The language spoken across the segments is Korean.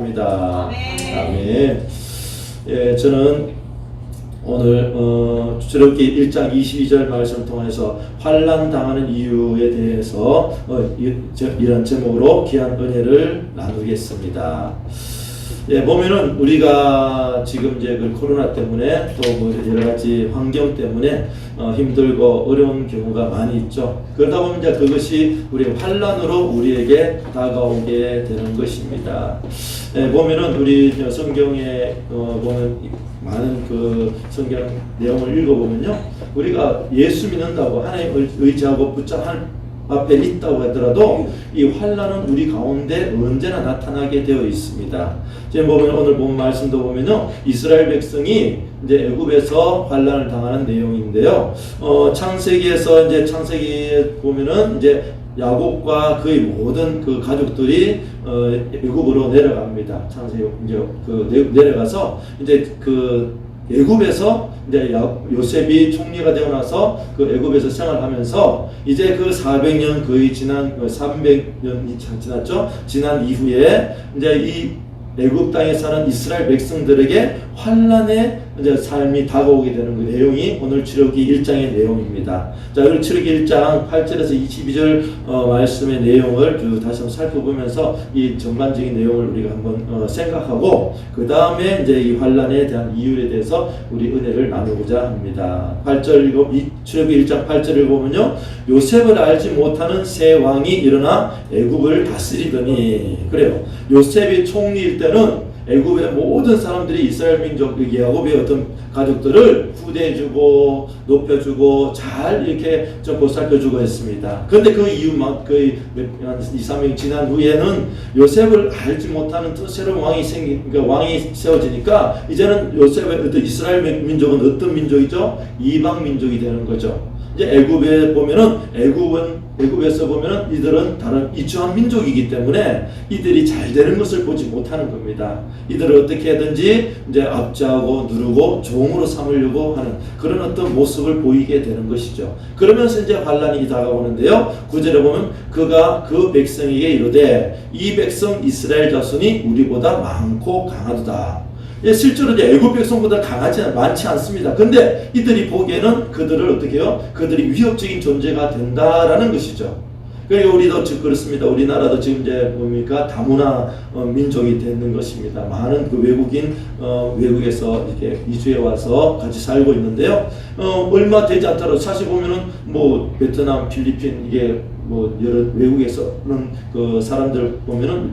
입니다. 아멘. 예, 저는 오늘 출애굽기 1장 22절 말씀을 통해서 환난 당하는 이유에 대해서 이런 제목으로 귀한 은혜를 나누겠습니다. 예, 보면은 우리가 지금 이제 그 코로나 때문에 또 뭐 여러 가지 환경 때문에 힘들고 어려운 경우가 많이 있죠. 그러다 보면 이제 그것이 우리 환난으로 우리에게 다가오게 되는 것입니다. 예, 보면은 우리 성경에 보면 많은 그 성경 내용을 읽어보면요, 우리가 예수 믿는다고 하나님을 의지하고 붙잡한 앞에 있다고 하더라도 이 환난은 우리 가운데 언제나 나타나게 되어 있습니다. 지금 보면 오늘 본 말씀도 보면요, 이스라엘 백성이 이제 애굽에서 환난을 당하는 내용인데요. 창세기에서 이제 창세기에 보면은 이제 야곱과 그의 모든 그 가족들이 애굽으로 내려갑니다. 창세기 이제 내려가서 이제 애굽에서 이제 요셉이 총리가 되고 나서 그 애굽에서 생활하면서 이제 그 400년 거의 지난 300년이 지났죠. 지난 이후에 이제 이 애굽 땅에 사는 이스라엘 백성들에게 환난의 이제 삶이 다가오게 되는 그 내용이 오늘 출애굽기 1장의 내용입니다. 자, 오늘 출애굽기 1장 8절에서 22절 말씀의 내용을 다시 한번 살펴보면서 이 전반적인 내용을 우리가 한번 생각하고 그 다음에 이제 이 환난에 대한 이유에 대해서 우리 은혜를 나누고자 합니다. 8절 출애굽기 1장 8절을 보면요, 요셉을 알지 못하는 새 왕이 일어나 애굽을 다스리더니, 그래요. 요셉이 총리일 때는 애굽의 모든 사람들이 이스라엘 민족, 야곱의 어떤 가족들을 후대해주고 높여주고 잘 이렇게 좀 보살펴주고 했습니다. 그런데 그 이후만 거의 2, 3년 지난 후에는 요셉을 알지 못하는 또 새로운 왕이 그러니까 왕이 세워지니까 이제는 요셉의 어떤 이스라엘 민족은 어떤 민족이죠? 이방 민족이 되는 거죠. 이제 애굽에 보면은 애굽에서 보면은 이들은 다른 이주한 민족이기 때문에 이들이 잘 되는 것을 보지 못하는 겁니다. 이들을 어떻게 하든지 이제 압제하고 누르고 종으로 삼으려고 하는 그런 어떤 모습을 보이게 되는 것이죠. 그러면서 이제 환난이 다가오는데요. 9절에 보면 그가 그 백성에게 이르되 이 백성 이스라엘 자손이 우리보다 많고 강하도다. 예, 실제로 이제 애굽 백성보다 많지 않습니다. 근데 이들이 보기에는 그들을 어떻게 해요? 그들이 위협적인 존재가 된다라는 것이죠. 그러니까 우리도 즉 그렇습니다. 우리나라도 지금 이제 뭡니까? 다문화 민족이 되는 것입니다. 많은 그 외국에서 이렇게 이주해 와서 같이 살고 있는데요. 얼마 되지 않더라도 사실 보면은 뭐 베트남, 필리핀 이게 뭐 여러 외국에서는 그 사람들 보면은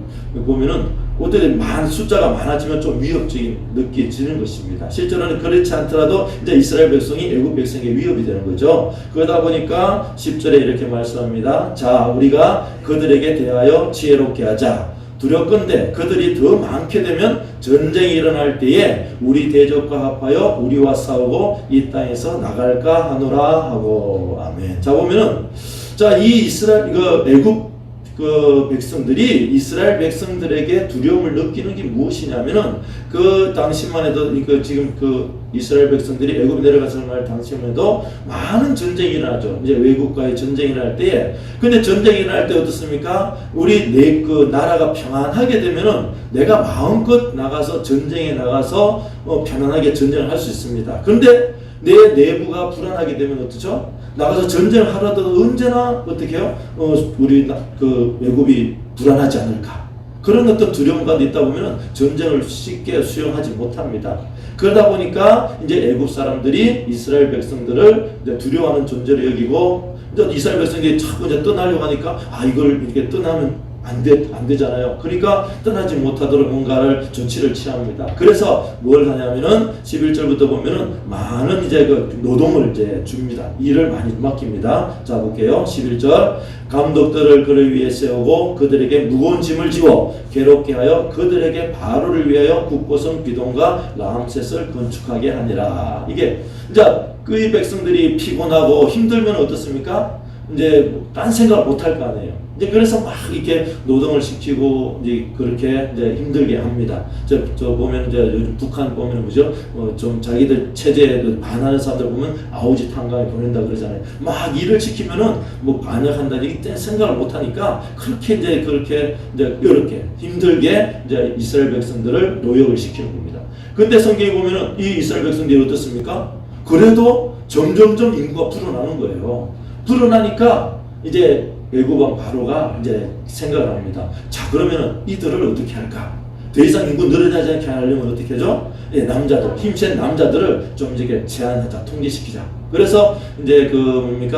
그들이 숫자가 많아지면 좀 위협적인 느껴지는 것입니다. 실제로는 그렇지 않더라도 이제 이스라엘 백성이 애굽 백성에게 위협이 되는 거죠. 그러다 보니까 10절에 이렇게 말씀합니다. 자, 우리가 그들에게 대하여 지혜롭게 하자. 두렵건대 그들이 더 많게 되면 전쟁이 일어날 때에 우리 대적과 합하여 우리와 싸우고 이 땅에서 나갈까 하노라 하고. 아멘. 자, 보면은 이 애굽 백성들이 이스라엘 백성들에게 두려움을 느끼는 게 무엇이냐면은 그 당시만 해도 지금 이스라엘 백성들이 애굽에 내려가서 말 당시만 해도 많은 전쟁이 일어나죠. 이제 외국과의 전쟁이 일어날 때에. 근데 전쟁이 일어날 때 어떻습니까? 우리 나라가 평안하게 되면은 내가 마음껏 나가서 전쟁에 나가서 편안하게 전쟁을 할 수 있습니다. 그런데 내 내부가 불안하게 되면 어떻죠? 나가서 전쟁을 하더라도 언제나 어떻게 해요? 우리 애굽이 불안하지 않을까? 그런 어떤 두려움 가운데 있다 보면 전쟁을 쉽게 수용하지 못합니다. 그러다 보니까 이제 애굽 사람들이 이스라엘 백성들을 이제 두려워하는 존재로 여기고, 이제 이스라엘 백성들이 자꾸 이제 떠나려고 하니까 이걸 이렇게 떠나면 안 되잖아요. 그러니까 떠나지 못하도록 뭔가를 조치를 취합니다. 그래서 뭘 하냐면은 11절부터 보면은 많은 이제 노동을 이제 줍니다. 일을 많이 맡깁니다. 자, 볼게요. 11절. 감독들을 그를 위해 세우고 그들에게 무거운 짐을 지워 괴롭게 하여 그들에게 바로를 위하여 국고성 비동과 라암셋을 건축하게 하니라. 이게 이제 그의 백성들이 피곤하고 힘들면 어떻습니까? 이제 딴 생각을 못 할 거 아니에요. 이제 그래서 막 이렇게 노동을 시키고 이제 그렇게 이제 힘들게 합니다. 저 보면 이제 요즘 북한 보면 뭐죠? 좀 자기들 체제에 반하는 사람들 보면 아우지 탄광에 보낸다 그러잖아요. 막 일을 시키면은 뭐 반역한다니 이때 생각을 못 하니까 그렇게 이렇게 힘들게 이제 이스라엘 백성들을 노역을 시키는 겁니다. 근데 성경에 보면은 이 이스라엘 백성들이 어떻습니까? 그래도 점점점 인구가 불어나는 거예요. 불어나니까 이제 애굽왕 바로가 이제 생각을 합니다. 자, 그러면은 이들을 어떻게 할까? 더 이상 인구 늘어나지 않게 하려면 어떻게 하죠? 예, 남자들, 힘센 남자들을 좀 이제 제한하자, 통제시키자. 그래서 이제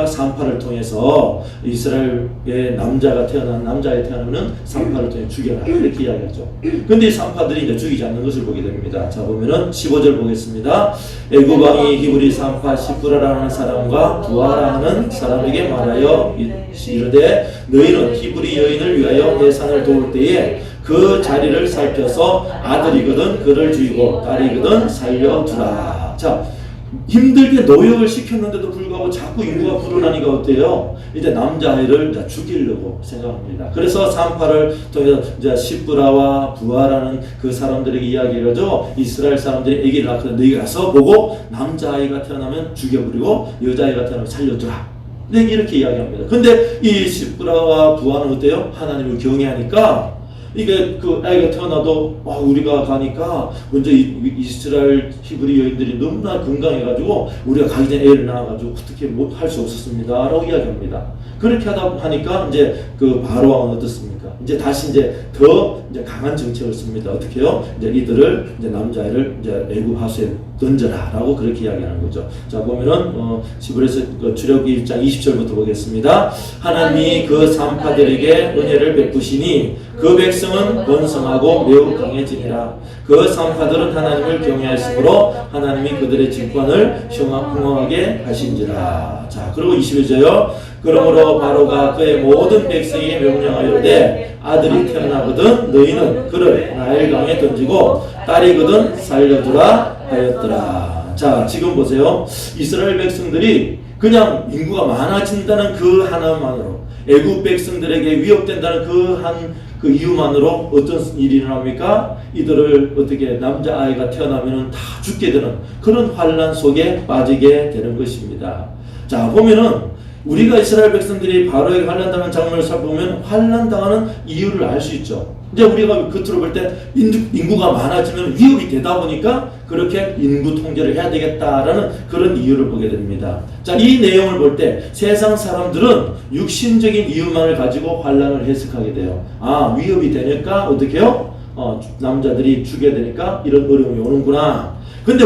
산파를 통해서 이스라엘의 남자에 태어나면 산파를 통해 죽여라. 이렇게 이야기하죠. 근데 이 산파들이 이제 죽이지 않는 것을 보게 됩니다. 자, 보면은 15절 보겠습니다. 애굽 왕이 히브리 산파 시프라라는 사람과 부하라는 사람에게 말하여 이르되 너희는 히브리 여인을 위하여 해산을 도울 때에 그 자리를 살펴서 아들이거든 그를 죽이고 딸이거든 살려두라. 자, 힘들게 노역을 시켰는데도 불구하고 자꾸 인구가 불어나니까 어때요? 이제 남자아이를 이제 죽이려고 생각합니다. 그래서 산파를 통해서 이제 시브라와 부하라는 그 사람들에게 이야기를 하죠. 이스라엘 사람들이 아기를 낳거든 너희 가서 보고 남자아이가 태어나면 죽여버리고 여자아이가 태어나면 살려두라. 네, 이렇게 이야기합니다. 근데 이 시브라와 부하는 어때요? 하나님을 경외하니까 이게 그 아이가 태어나도 우리가 가니까 먼저 이스라엘 히브리 여인들이 너무나 건강해가지고 우리가 가기 전에 애를 낳아가지고 어떻게 못 할 수 없었습니다라고 이야기합니다. 그렇게 하니까 이제 그 바로 왕은 어떻습니까? 이제 다시 이제 더 이제 강한 정책을 씁니다. 어떻게요? 이제 이들을 이제 남자아이를 이제 애굽 하수에 던져라라고 그렇게 이야기하는 거죠. 자, 보면은 히브리서 출애굽기 1장 20절부터 보겠습니다. 하나님이 그 산파들에게 은혜를 베푸시니 그 백성은 번성하고 매우 강해지니라. 그 산파들은 하나님을 경외하심으로 하나님이 그들의 진권을 형하게 하신지라. 자, 그리고 21절요. 그러므로 바로가 그의 모든 백성에게 명령하여 이르되 아들이 태어나거든 너희는 그를 나일강에 던지고 딸이거든 살려두라 하였더라. 자, 지금 보세요. 이스라엘 백성들이 그냥 인구가 많아진다는 그 하나만으로 애굽 백성들에게 위협된다는 그 이유만으로 어떤 일이 일어납니까? 이들을 어떻게 남자아이가 태어나면 다 죽게 되는 그런 환란 속에 빠지게 되는 것입니다. 자, 보면은 우리가 이스라엘 백성들이 바로에게 환난당한 장면을 살펴보면 환난당하는 이유를 알 수 있죠. 이제 우리가 겉으로 볼 때 인구가 많아지면 위협이 되다 보니까 그렇게 인구 통제를 해야 되겠다라는 그런 이유를 보게 됩니다. 자, 이 내용을 볼 때 세상 사람들은 육신적인 이유만을 가지고 환난을 해석하게 돼요. 아, 위협이 되니까 어떻게 해요? 남자들이 죽여야 되니까 이런 어려움이 오는구나. 근데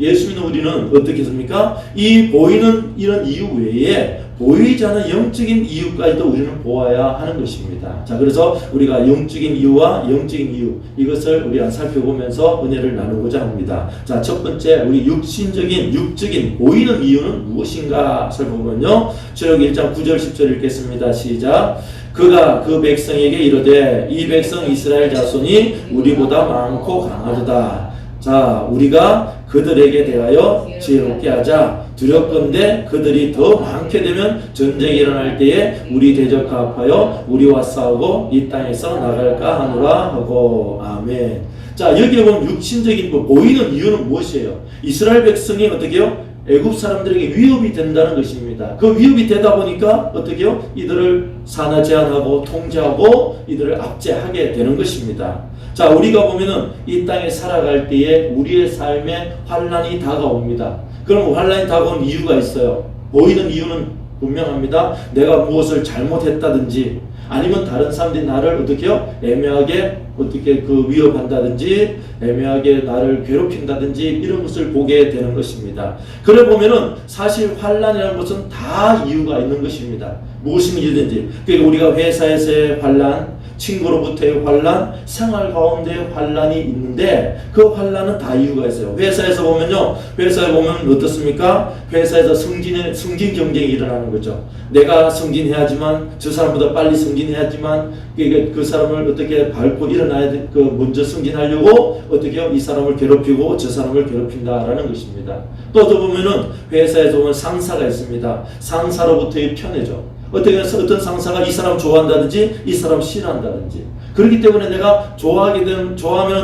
예수 믿는 우리는 어떻게 했습니까? 이 보이는 이런 이유 외에 보이지 않는 영적인 이유까지도 우리는 보아야 하는 것입니다. 자, 그래서 우리가 영적인 이유와 영적인 이유 이것을 우리가 살펴보면서 은혜를 나누고자 합니다. 자, 첫 번째 우리 육적인 보이는 이유는 무엇인가 살펴보면요. 출애굽기 1장 9절 10절 읽겠습니다. 시작. 그가 그 백성에게 이르되 이 백성 이스라엘 자손이 우리보다 많고 강하도다. 자, 우리가 그들에게 대하여 지혜롭게 하자. 두렵건대 그들이 더 많게 되면 전쟁이 일어날 때에 우리 대적하여 우리와 싸우고 이 땅에서 나갈까 하노라 하고. 아멘. 자, 여기에 보면 육신적인 보이는 이유는 무엇이에요? 이스라엘 백성이 어떻게 해요? 애굽 사람들에게 위협이 된다는 것입니다. 그 위협이 되다 보니까 어떻게 해요? 이들을 산하 제한하고 통제하고 이들을 압제하게 되는 것입니다. 자, 우리가 보면은 이 땅에 살아갈 때에 우리의 삶에 환란이 다가옵니다. 그럼 환란이 다가온 이유가 있어요. 보이는 이유는 분명합니다. 내가 무엇을 잘못했다든지 아니면 다른 사람들이 나를 어떻게 해요? 애매하게 어떻게 위협한다든지 애매하게 나를 괴롭힌다든지 이런 것을 보게 되는 것입니다. 그래 보면은 사실 환란이라는 것은 다 이유가 있는 것입니다. 무엇이 이유든지. 그러니까 우리가 회사에서의 환란, 친구로부터의 환란, 생활 가운데 환란이 있는데 그 환란은 다 이유가 있어요. 회사에서 보면요. 회사에 보면 어떻습니까? 회사에서 승진 경쟁이 일어나는 거죠. 내가 승진해야지만 저 사람보다 빨리 승진해야지만 그 사람을 어떻게 밟고 일어나야 돼. 먼저 승진하려고 어떻게 해요? 이 사람을 괴롭히고 저 사람을 괴롭힌다라는 것입니다. 또 보면은 회사에서 보면 상사가 있습니다. 상사로부터의 편애죠. 어떻게 어떤 상사가 이 사람 좋아한다든지 이 사람 싫어한다든지. 그렇기 때문에 내가 좋아하면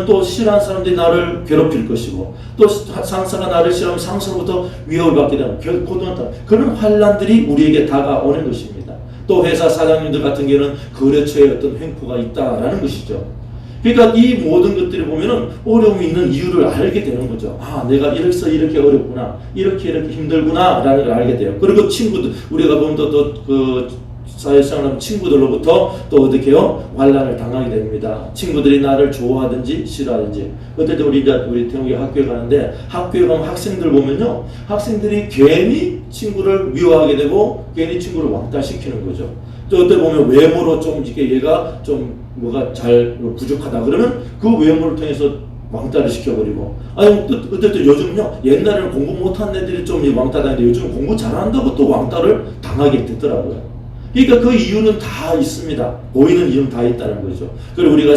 또 싫어하는 사람들이 나를 괴롭힐 것이고, 또 상사가 나를 싫어하면 상사로부터 위협을 받게 되는 그런 환란들이 우리에게 다가오는 것입니다. 또 회사 사장님들 같은 경우는 거래처에 어떤 횡포가 있다라는 것이죠. 그러니까 이 모든 것들을 보면은 어려움이 있는 이유를 알게 되는 거죠. 아, 내가 이렇게 어렵구나, 이렇게 힘들구나라는 걸 알게 돼요. 그리고 친구들, 우리가 보면 또 사회생활하면 친구들로부터 또 어떻게요? 환란을 당하게 됩니다. 친구들이 나를 좋아하든지 싫어하든지. 그때 우리 태웅이 학교에 가는데, 학교에 가면 학생들 보면요, 학생들이 괜히 친구를 미워하게 되고 괜히 친구를 왕따시키는 거죠. 또 어때 보면 외모로 좀 이렇게 얘가 좀 뭐가 잘 부족하다 그러면 그 외모를 통해서 왕따를 시켜버리고, 아니 어쨌든 요즘요, 옛날에는 공부 못한 애들이 좀 왕따 다니는데 요즘 공부 잘한다고 또 왕따를 당하게 됐더라고요. 그러니까 그 이유는 다 있습니다. 보이는 이유는 다 있다는 거죠. 그리고 우리가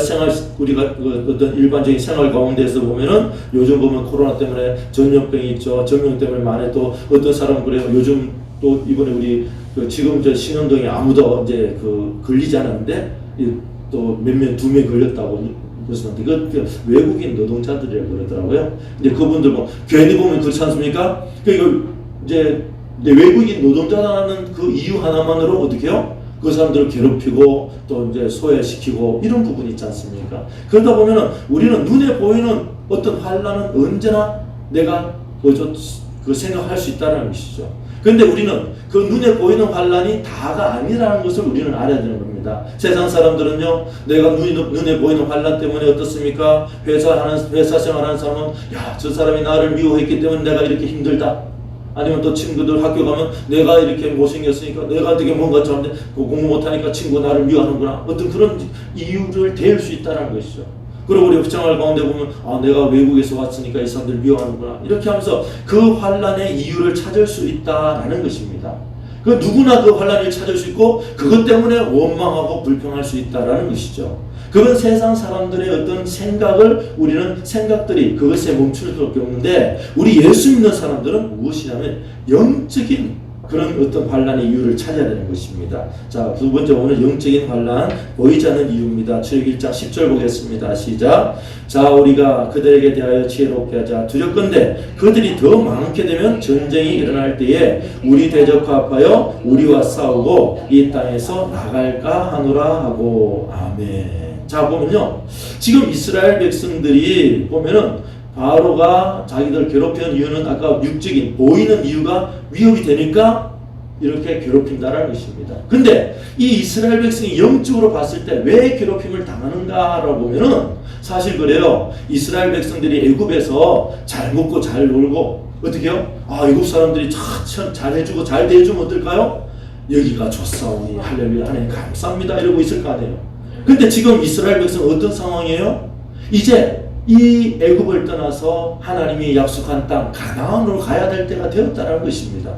어떤 일반적인 생활 가운데서 보면은, 요즘 보면 코로나 때문에 전염병이 있죠. 전염병 때문에 만에 또 어떤 사람은 그래요. 요즘 또 이번에 우리 지금 신현동에 아무도 이제 걸리지 않았는데 또 몇 명, 2명 걸렸다고 그랬었는데, 그 외국인 노동자들이라고 그러더라고요. 이제 그분들 뭐 괜히 보면 그렇지 않습니까? 그러니까 이제 외국인 노동자라는 그 이유 하나만으로 어떻게 해요? 그 사람들을 괴롭히고 또 이제 소외시키고 이런 부분이 있지 않습니까? 그러다 보면은 우리는 눈에 보이는 어떤 환란은 언제나 내가 생각할 수 있다는 것이죠. 그런데 우리는 그 눈에 보이는 환란이 다가 아니라는 것을 우리는 알아야 되는 겁니다. 세상 사람들은요, 내가 눈에 보이는 환란 때문에 어떻습니까? 회사 생활하는 사람은, 야, 저 사람이 나를 미워했기 때문에 내가 이렇게 힘들다. 아니면 또 친구들 학교 가면, 내가 이렇게 못생겼으니까, 내가 되게 뭔가 잘하는데 공부 못하니까 친구 나를 미워하는구나. 어떤 그런 이유를 대할 수 있다는 것이죠. 그리고 우리 생활 가운데 보면, 아, 내가 외국에서 왔으니까 이 사람들 미워하는구나. 이렇게 하면서 그 환란의 이유를 찾을 수 있다라는 것입니다. 그 누구나 그 환란을 찾을 수 있고, 그것 때문에 원망하고 불평할 수 있다라는 것이죠. 그건 세상 사람들의 어떤 생각들이 그것에 멈출 수밖에 없는데, 우리 예수 믿는 사람들은 무엇이냐면 영적인 그런 어떤 환란의 이유를 찾아야 되는 것입니다. 자, 두 번째, 오늘 영적인 환란, 보이지 않는 이유입니다. 출애굽기 1장 10절 보겠습니다. 시작. 자, 우리가 그들에게 대하여 지혜롭게 하자. 두렵건대 그들이 더 많게 되면 전쟁이 일어날 때에 우리 대적합하여 우리와 싸우고 이 땅에서 나갈까 하노라 하고. 아멘. 자, 보면요, 지금 이스라엘 백성들이 보면은 바로가 자기들 괴롭히는 이유는 아까 육적인 보이는 이유가 위협이 되니까 이렇게 괴롭힌다라는 것입니다. 근데 이 이스라엘 백성이 영적으로 봤을 때 왜 괴롭힘을 당하는가라고 보면은 사실 그래요. 이스라엘 백성들이 애굽에서 잘 먹고 잘 놀고 어떻게요? 아, 애굽 사람들이 참 잘해주고 잘 대해주면 어떨까요? 여기가 좋사오니 할렐루야 하나님 감사합니다 이러고 있을 거 아니에요. 근데 지금 이스라엘 백성 어떤 상황이에요? 이제 이 애굽을 떠나서 하나님이 약속한 땅 가나안으로 가야 될 때가 되었다는 것입니다.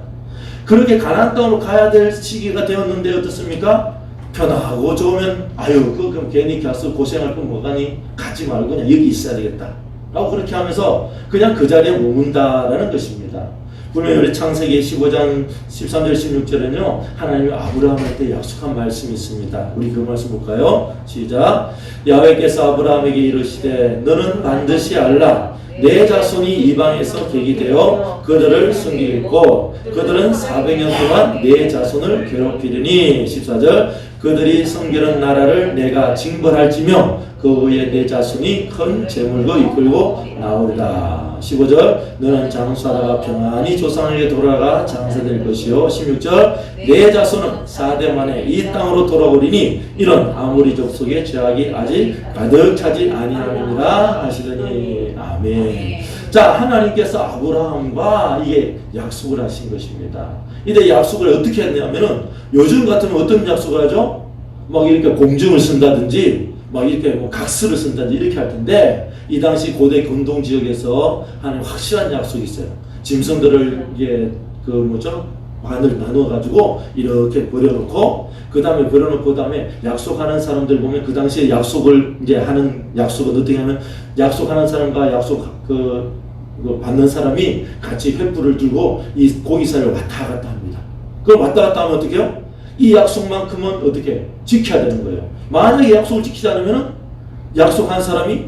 그렇게 가나안 땅으로 가야 될 시기가 되었는데 어떻습니까? 편하고 좋으면 그럼 괜히 가서 고생할 건 뭐가니? 가지 말고 그냥 여기 있어야 되겠다 라고 그렇게 하면서 그냥 그 자리에 머문다라는 것입니다. 분명히 우리 창세기 15장 13절 16절에는요, 하나님이 아브라함한테 약속한 말씀이 있습니다. 우리 그 말씀 볼까요? 시작. 야훼께서 아브라함에게 이르시되 너는 반드시 알라. 내 자손이 이방에서 객이 되어 그들을 섬기겠고 그들은 400년 동안 내 자손을 괴롭히리니. 14절. 그들이 섬기는 나라를 내가 징벌할지며 그 후에 내 자손이 큰 재물로 이끌고 나오리라. 15절. 너는 장수하다가 평안히 조상에게 돌아가 장사될 것이요. 16절. 내 자손은 4대 만에 이 땅으로 돌아오리니 이런 아모리 족속의 죄악이 아직 가득 차지 아니함이니라 하시더니. 아멘. 자, 하나님께서 아브라함과 이게 약속을 하신 것입니다. 근데 약속을 어떻게 했냐면은, 요즘 같으면 어떤 약속을 하죠? 막 이렇게 공증을 쓴다든지 막 이렇게 뭐 각서를 쓴다든지 이렇게 할 텐데, 이 당시 고대 근동 지역에서 하는 확실한 약속이 있어요. 짐승들을 이게 반을 나눠 가지고 이렇게 버려놓고, 그 다음에 약속하는 사람들 보면 그 당시에 약속을 이제 하는 약속은 어떻게 하면, 약속하는 사람과 받는 사람이 같이 횃불을 들고 이 고기살을 왔다 갔다 합니다. 그걸 왔다 갔다 하면 어떻게 해요? 이 약속만큼은 어떻게 지켜야 되는 거예요. 만약에 약속을 지키지 않으면 약속한 사람이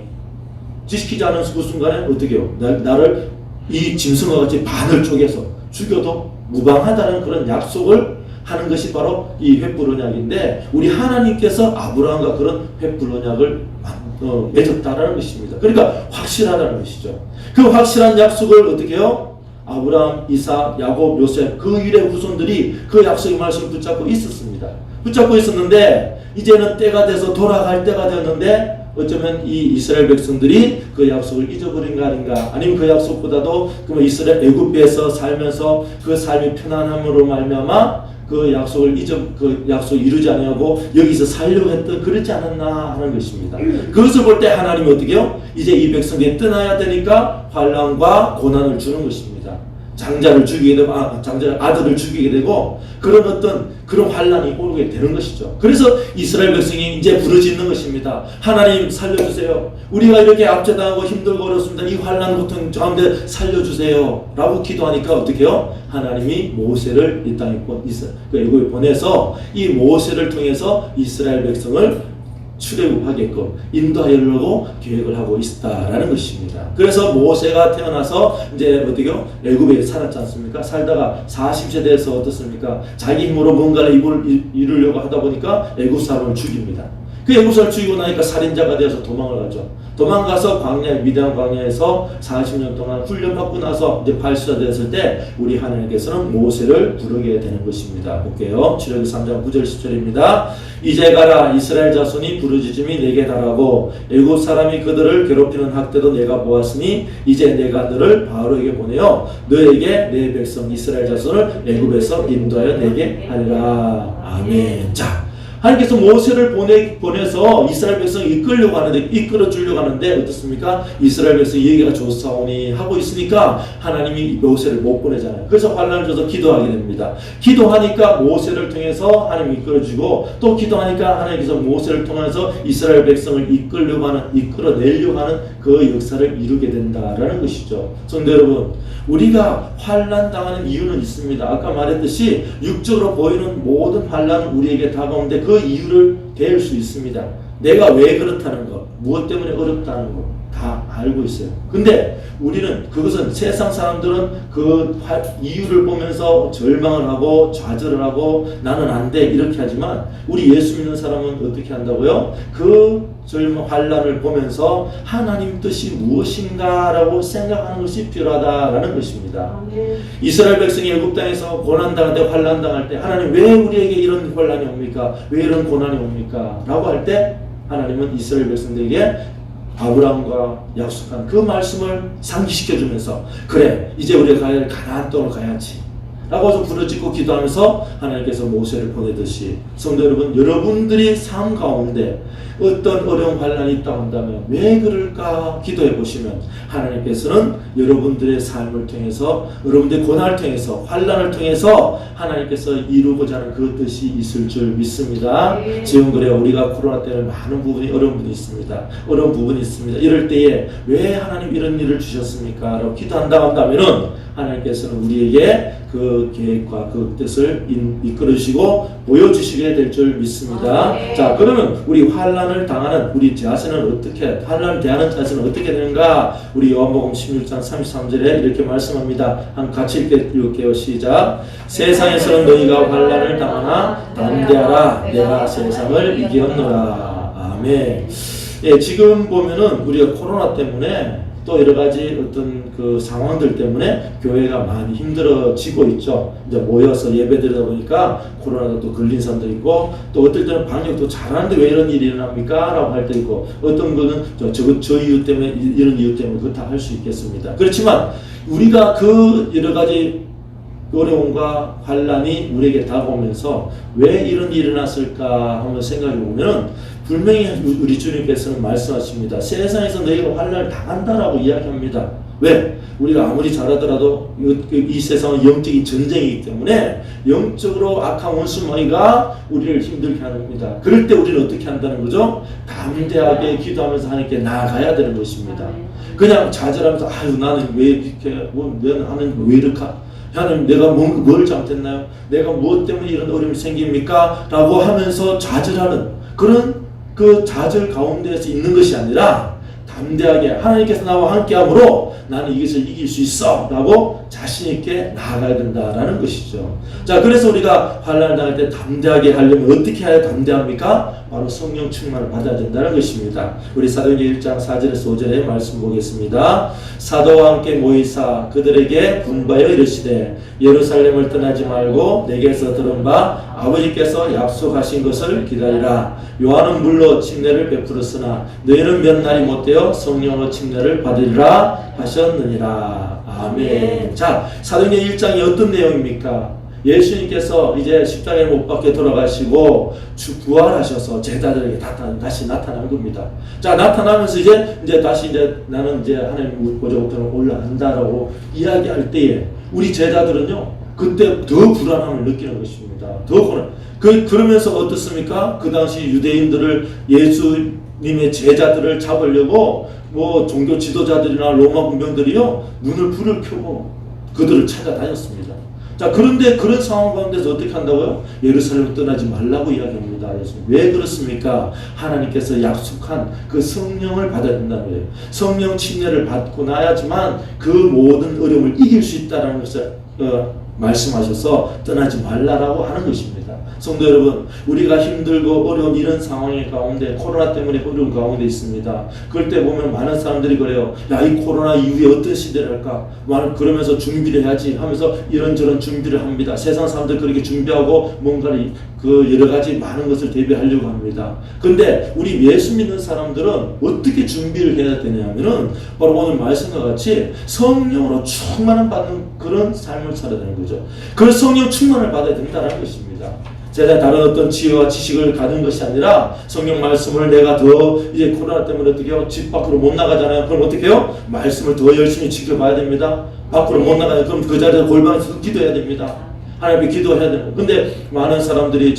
지키지 않은 그 순간에 어떻게 해요? 나를 이 짐승과 같이 반을 쪼개서 죽여도 무방하다는 그런 약속을 하는 것이 바로 이 횃불 언약인데, 우리 하나님께서 아브라함과 그런 횃불 언약을 맺었다라는 것입니다. 그러니까 확실하다는 것이죠. 그 확실한 약속을 어떻게 해요? 아브라함, 이삭, 야곱, 요셉 그 일의 후손들이 그 약속의 말씀을 붙잡고 있었습니다. 붙잡고 있었는데 이제는 때가 돼서 돌아갈 때가 되었는데, 어쩌면 이 이스라엘 백성들이 그 약속을 잊어버린 거 아닌가, 아니면 그 약속보다도 그 이스라엘 애굽에서 살면서 그 삶이 편안함으로 말미암아 그 약속을 약속 이루지 않냐고 여기서 살려고 했던, 그렇지 않았나 하는 것입니다. 그것을 볼 때 하나님이 어떻게 해요? 이제 이 백성들이 떠나야 되니까 환난과 고난을 주는 것입니다. 장자를 죽이게 되고, 아들을 죽이게 되고, 그런 환난이 오게 되는 것이죠. 그래서 이스라엘 백성이 이제 부르짖는 것입니다. 하나님 살려주세요. 우리가 이렇게 압제당하고 힘들고 어렵습니다. 이 환난 고통 가운데 살려주세요. 라고 기도하니까 어떻게 해요? 하나님이 모세를 이 땅에 애굽에 보내서 이 모세를 통해서 이스라엘 백성을 출애굽하게끔 인도하려고 계획을 하고 있다라는 것입니다. 그래서 모세가 태어나서 이제 어떻게요? 애굽에 살았지 않습니까? 살다가 40세 돼서 어떻습니까? 자기 힘으로 뭔가를 이루려고 하다 보니까 애굽 사람을 죽입니다. 그 애굽 사람을 죽이고 나니까 살인자가 되어서 도망을 가죠. 도망가서 미디안 광야에서 40년 동안 훈련받고 나서 이제 발수자 됐을 때 우리 하나님께서는 모세를 부르게 되는 것입니다. 볼게요. 출애굽 3장 9절 10절입니다. 이제 가라, 이스라엘 자손이 부르짖음이 내게 달하고 애굽 사람이 그들을 괴롭히는 학대도 내가 보았으니 이제 내가 너를 바로에게 보내어 너에게 내 백성 이스라엘 자손을 애굽에서 인도하여 내게 하리라. 아멘. 자, 하나님께서 모세를 보내서 이스라엘 백성을 이끌어 주려고 하는데 어떻습니까? 이스라엘 백성이 여기가 좋사오니 하고 있으니까 하나님이 모세를 못 보내잖아요. 그래서 환난을 줘서 기도하게 됩니다. 기도하니까 모세를 통해서 하나님이 이끌어주고, 또 기도하니까 하나님께서 모세를 통해서 이스라엘 백성을 이끌어내려고 하는 그 역사를 이루게 된다라는 것이죠. 성도 여러분, 우리가 환난 당하는 이유는 있습니다. 아까 말했듯이 육적으로 보이는 모든 환난은 우리에게 다가오는데 그 이유를 대할 수 있습니다. 내가 왜 그렇다는 것, 무엇 때문에 어렵다는 것 다 알고 있어요. 근데 우리는 그것은, 세상 사람들은 그 이유를 보면서 절망을 하고 좌절을 하고 나는 안 돼 이렇게 하지만, 우리 예수 믿는 사람은 어떻게 한다고요? 그 환난을 보면서 하나님 뜻이 무엇인가라고 생각하는 것이 필요하다라는 것입니다. 이스라엘 백성이 애굽 땅에서 고난당할 때, 환난당할 때 하나님 왜 우리에게 이런 환난이 옵니까? 왜 이런 고난이 옵니까? 라고 할 때 하나님은 이스라엘 백성들에게 아브라함과 약속한 그 말씀을 상기시켜주면서, 그래 이제 우리가 가야 할 가나안 땅으로 가야지 라고 해서 부르짖고 기도하면서 하나님께서 모세를 보내듯이, 성도 여러분, 여러분들이 삶 가운데 어떤 어려운 환난이 있다 한다면 왜 그럴까 기도해 보시면 하나님께서는 여러분들의 삶을 통해서, 여러분들의 고난을 통해서, 환난을 통해서 하나님께서 이루고자 하는 그 뜻이 있을 줄 믿습니다. 지금 그래요. 우리가 코로나 때문에 많은 부분이 어려운 부분이 있습니다. 어려운 부분이 있습니다. 이럴 때에 왜 하나님 이런 일을 주셨습니까? 라고 기도한다 한다면은 하나님께서는 우리에게 그 계획과 그 뜻을 이끌어주시고 보여주시게 될 줄 믿습니다. 자, 그러면 우리 환난을 당하는 우리 자세는 어떻게, 환난을 대하는 자세는 어떻게 되는가? 우리 요한복음 16장 33절에 이렇게 말씀합니다. 같이 읽을게요. 시작. 세상에서는 너희가 환난을 당하나 담대하라, 내가 세상을 이겼노라. 아멘. 예, 지금 보면은 우리가 코로나 때문에 또 여러 가지 어떤 그 상황들 때문에 교회가 많이 힘들어지고 있죠. 이제 모여서 예배드리다 보니까 코로나도 또 걸린 사람도 있고, 또 어떨 때는 방역도 잘하는데 왜 이런 일이 일어납니까? 라고 할 때 있고, 어떤 거는 저 이유 때문에, 이런 이유 때문에 그거 다 할 수 있겠습니다. 그렇지만 우리가 그 여러 가지 어려움과 환난이 우리에게 다가오면서 왜 이런 일이 일어났을까 한번 생각해 보면은, 분명히 우리 주님께서는 말씀하십니다. 세상에서 너희가 환난을 당한다라고 이야기합니다. 왜? 우리가 아무리 잘하더라도 이 세상은 영적인 전쟁이기 때문에 영적으로 악한 원수마귀가 우리를 힘들게 합니다. 그럴 때 우리는 어떻게 한다는 거죠? 담대하게 기도하면서 하나님께 나아가야 되는 것입니다. 그냥 좌절하면서 아유 나는 왜 이렇게, 나는 왜 이럴까? 하나님 내가 뭘 잘못했나요? 내가 무엇 때문에 이런 어려움이 생깁니까? 라고 하면서 좌절하는 그런 그 좌절 가운데에서 있는 것이 아니라 담대하게 하나님께서 나와 함께함으로 나는 이것을 이길 수 있어 라고 자신있게 나아가야 된다라는 것이죠. 자, 그래서 우리가 환난을 당할 때 담대하게 하려면 어떻게 해야 담대합니까? 바로 성령 충만을 받아야 된다는 것입니다. 우리 사도행전 1장 4절에서 5절의 말씀 보겠습니다. 사도와 함께 모이사 그들에게 분부하여 이르시되 예루살렘을 떠나지 말고 내게서 들은 바 아버지께서 약속하신 것을 기다리라. 요한은 물로 침례를 베풀었으나 너희는 몇 날이 못되어 성령으로 침례를 받으리라 하셨느니라. 아멘. 자, 사도행전 1장이 어떤 내용입니까? 예수님께서 이제 십자가에 못 박혀 돌아가시고 부활하셔서 제자들에게 다시 나타난 겁니다. 자, 나타나면서 이제 다시 나는 이제 하나님 보좌우편으로 올라간다라고 이야기할 때에 우리 제자들은요 그때 더 불안함을 느끼는 것입니다. 그러면서 어떻습니까? 그 당시 유대인들을 예수님의 제자들을 잡으려고 뭐 종교 지도자들이나 로마 군병들이요 눈을 불을 켜고 그들을 찾아다녔습니다. 자, 그런데 그런 상황 가운데서 어떻게 한다고요? 예루살렘을 떠나지 말라고 이야기합니다. 왜 그렇습니까? 하나님께서 약속한 그 성령을 받아야 된다는 거예요. 성령 침례를 받고 나야지만 그 모든 어려움을 이길 수 있다는 것을 말씀하셔서 떠나지 말라라고 하는 것입니다. 성도 여러분, 우리가 힘들고 어려운 이런 상황의 가운데 코로나 때문에 어려운 가운데 있습니다. 그럴 때 보면 많은 사람들이 그래요. 야, 이 코로나 이후에 어떤 시대를 할까? 그러면서 준비를 해야지 하면서 이런저런 준비를 합니다. 세상 사람들 그렇게 준비하고 뭔가를 그 여러 가지 많은 것을 대비하려고 합니다. 근데 우리 예수 믿는 사람들은 어떻게 준비를 해야 되냐면은 바로 오늘 말씀과 같이 성령으로 충만을 받는 그런 삶을 살아야 되는 거죠. 그 성령 충만을 받아야 된다는 것입니다. 제가 다른 어떤 지혜와 지식을 가진 것이 아니라 성령 말씀을 내가 더 이제 코로나 때문에 어떻게 해요? 집 밖으로 못 나가잖아요. 그럼 어떻게 해요? 말씀을 더 열심히 지켜봐야 됩니다. 밖으로 못 나가요. 그럼 그 자리에서 골방에서 기도해야 됩니다. 하나님께 기도해야 됩니다. 근데 많은 사람들이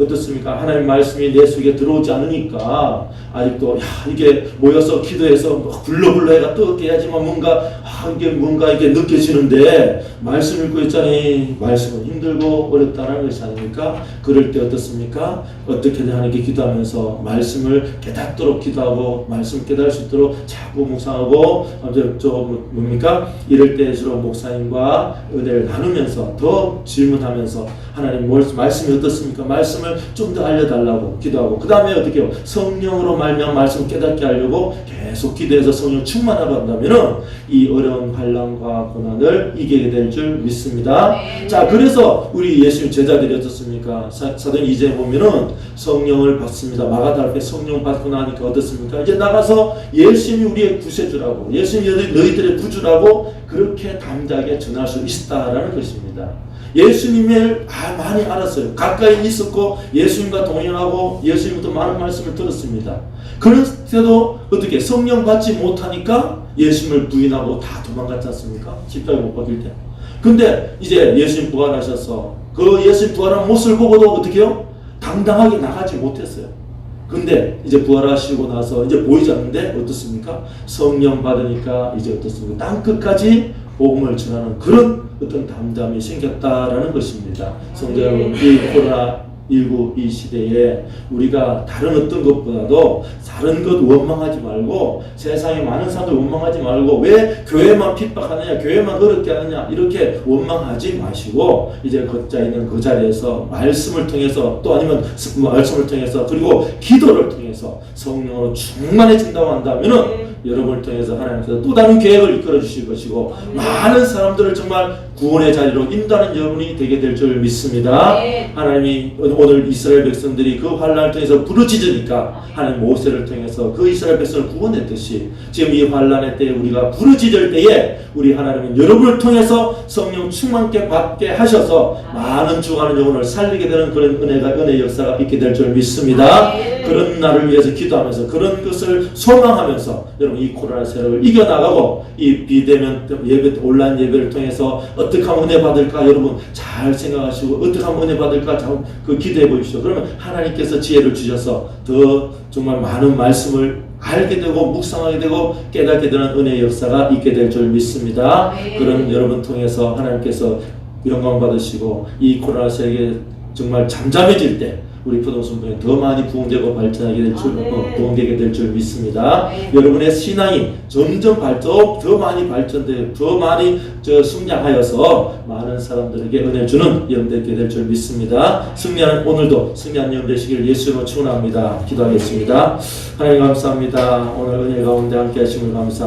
어떻습니까? 하나님 말씀이 내 속에 들어오지 않으니까 아직도 이게 모여서 기도해서 불러불러 해가 뜨겁게 해야지만 뭔가 이게 느껴지는데 말씀 읽고 있자니 말씀은 힘들고 어렵다는 것이 아닙니까? 그럴 때 어떻습니까? 어떻게든 하나님께 기도하면서 말씀을 깨닫도록 기도하고 말씀을 깨달을 수 있도록 자꾸 묵상하고 이럴 때일수록 목사님과 은혜를 나누면서 더 질문하면서 하나님 말씀이 어떻습니까? 말씀을 좀 더 알려달라고 기도하고 그 다음에 어떻게 해요? 성령으로 말미암아 말씀을 깨닫게 하려고 계속 기도해서 성령 충만하고 한다면은 이 어려운 환난과 고난을 이기게 될 줄 믿습니다. 자, 그래서 우리 예수님 제자들이 어떻습니까? 사도행 2장에 보면은 성령을 받습니다. 마가다락에 성령 받고 나니까 어떻습니까? 이제 나가서 예수님이 우리의 구세주라고 예수님이 너희들의 구주라고 그렇게 담대하게 전할 수 있다라는 것입니다. 예수님을 많이 알았어요. 가까이 있었고 예수님과 동행하고 예수님부터 많은 말씀을 들었습니다. 그런데도 어떻게 성령 받지 못하니까 예수님을 부인하고 다 도망갔지 않습니까? 십자가에 못 박힐 때. 근데 이제 예수님 부활하셔서 그 예수님 부활한 모습을 보고도 어떻게 해요? 당당하게 나가지 못했어요. 근데 이제 부활하시고 나서 이제 보이지 않는데 어떻습니까? 성령 받으니까 이제 어떻습니까? 땅끝까지 복음을 전하는 그런 어떤 담담이 생겼다라는 것입니다. 성도 여러분, 이 코로나19 이 시대에 우리가 다른 어떤 것보다도 다른 것 원망하지 말고 세상에 많은 사람들 원망하지 말고 왜 교회만 핍박하느냐, 교회만 어렵게 하느냐 이렇게 원망하지 마시고 이제 걷자 있는 그 자리에서 말씀을 통해서 또 아니면 말씀을 통해서 그리고 기도를 통해서 성령으로 충만해진다고 한다면은 여러분을 통해서 하나님께서 또 다른 계획을 이끌어 주실 것이고 많은 사람들을 정말 구원의 자리로 인도하는 여러분이 되게 될 줄 믿습니다. 하나님이 오늘 이스라엘 백성들이 그 환난을 통해서 부르짖으니까 하나님 모세를 통해서 그 이스라엘 백성을 구원했듯이 지금 이 환난의 때에 우리가 부르짖을 때에 우리 하나님은 여러분을 통해서 성령 충만케 받게 하셔서 많은 죽어가는 영혼을 살리게 되는 그런 은혜의 역사가 있게 될 줄 믿습니다. 그런 날을 위해서 기도하면서 그런 것을 소망하면서 여러분 이 코로나 세력을 이겨나가고 이 비대면 예배 온라인 예배를 통해서 어떻게 하면 은혜 받을까 여러분 잘 생각하시고 어떻게 하면 은혜 받을까 그 기도해 보십시오. 그러면 하나님께서 지혜를 주셔서 더 정말 많은 말씀을 알게 되고 묵상하게 되고 깨닫게 되는 은혜의 역사가 있게 될 줄 믿습니다. 그런 여러분 통해서 하나님께서 영광 받으시고 이 코로나 세계 정말 잠잠해질 때 우리 포동성동이 더 많이 부흥되고 발전하게 될 줄, 부흥되게 될 줄 믿습니다. 여러분의 신앙이 점점 더 많이 발전되고 더 많이 성장하여서 많은 사람들에게 은혜 주는 여러분들께 될 줄 믿습니다. 승리하는 오늘도 승리하는 여러분 되시길 예수로 축원합니다. 기도하겠습니다. 하나님 감사합니다. 오늘 은혜 가운데 함께 하심을 감사합니다.